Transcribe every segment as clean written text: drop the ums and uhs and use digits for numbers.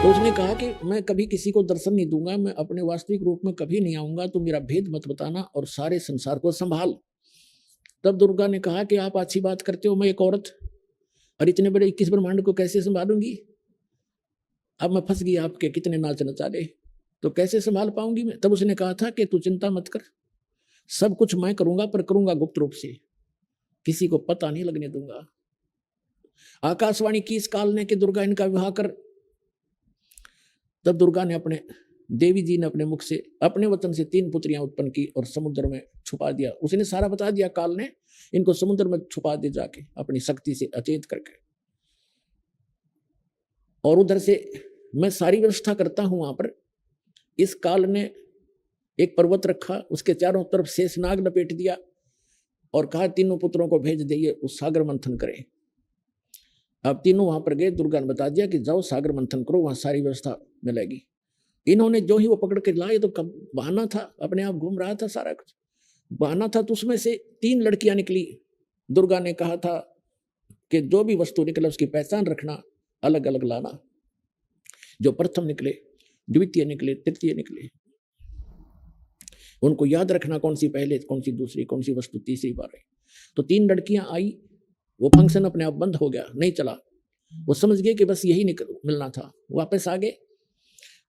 तो उसने कहा कि मैं कभी किसी को दर्शन नहीं दूंगा, मैं अपने वास्तविक रूप में कभी नहीं आऊंगा, तो मेरा भेद मत बताना और सारे संसार को संभाल। तब दुर्गा ने कहा कि आप अच्छी बात करते हो, मैं एक औरत और इतने बड़े 21 ब्रह्मांड को कैसे संभालूंगी? अब मैं फंस गई आपके कितने नाच नचारे, तो कैसे संभाल पाऊंगी मैं? तब उसने कहा था कि तू चिंता मत कर, सब कुछ मैं करूंगा, पर करूंगा गुप्त रूप से, किसी को पता नहीं लगने दूंगा। आकाशवाणी की इस काल ने कि दुर्गा इनका विवाह कर। तब दुर्गा ने देवी जी ने अपने मुख से अपने वचन से 3 पुत्रियां उत्पन्न की और समुद्र में छुपा दिया। उसने सारा बता दिया काल ने, इनको समुद्र में छुपा दे जाके अपनी शक्ति से अचेत करके। और उधर से मैं सारी व्यवस्था करता हूं वहां पर। इस काल ने एक पर्वत रखा, उसके चारों तरफ शेषनाग लपेट दिया और कहा तीनों पुत्रों को भेज दिए, उस सागर मंथन करें। अब तीनों वहां पर गए, दुर्गा ने बता दिया कि जाओ सागर मंथन करो, वहां सारी व्यवस्था मिलेगी। इन्होंने जो ही वो पकड़ के लाए, तो कब बहाना था, अपने आप घूम रहा था, सारा कुछ बहाना था। तो उसमें से 3 लड़कियां निकली। दुर्गा ने कहा था कि जो भी वस्तु निकले उसकी पहचान रखना, अलग अलग लाना। जो प्रथम निकले, द्वितीय निकले, तृतीय निकले, उनको याद रखना कौन सी पहले, कौन सी दूसरी, कौन सी वस्तु तीसरी बार आई। तो 3 लड़कियां आई, वो फंक्शन अपने आप बंद हो गया, नहीं चला। वो समझ गए कि बस यही मिलना था, वापस आ गए।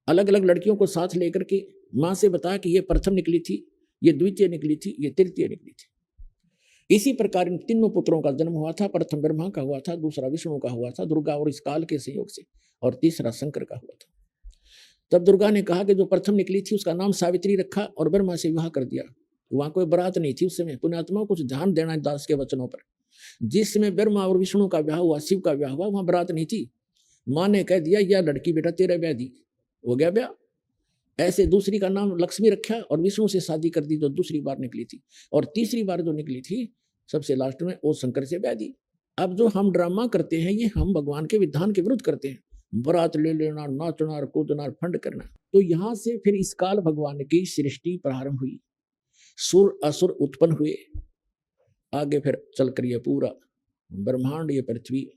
अलग अलग लड़कियों को साथ लेकर के माँ से बताया कि ये प्रथम निकली थी, ये द्वितीय निकली थी, ये तृतीय निकली थी। इसी प्रकार इन तीनों पुत्रों का जन्म हुआ था। प्रथम ब्रह्मा का हुआ था, दूसरा विष्णु का हुआ था दुर्गा और इस काल के संयोग से, और तीसरा शंकर का हुआ था। तब दुर्गा ने कहा कि जो प्रथम निकली थी उसका नाम सावित्री रखा और ब्रह्मा से विवाह कर दिया। वहां कोई बारात नहीं थी उस समय। पुण्यात्मा कुछ ध्यान देना दास के वचनों पर। जिस समय ब्रह्मा और विष्णु का विवाह हुआ, शिव का विवाह हुआ, वहां बारात नहीं थी। माँ ने कह दिया यह लड़की बेटा तेरा ब्याह दी, हो गया ब्याह। ऐसे दूसरी का नाम लक्ष्मी रखा और विष्णु से शादी कर दी जो दूसरी बार निकली थी, और तीसरी बार जो निकली थी सबसे लास्ट में, वो शंकर से ब्याह दी। अब जो हम ड्रामा करते हैं, ये हम भगवान के विधान के विरुद्ध करते हैं। बारात ले लेना, नाचना, कूदना, फंड करना। तो यहां से फिर इस काल भगवान की सृष्टि प्रारंभ हुई, सुर असुर उत्पन्न हुए। आगे फिर चल कर ये पूरा ब्रह्मांड, ये पृथ्वी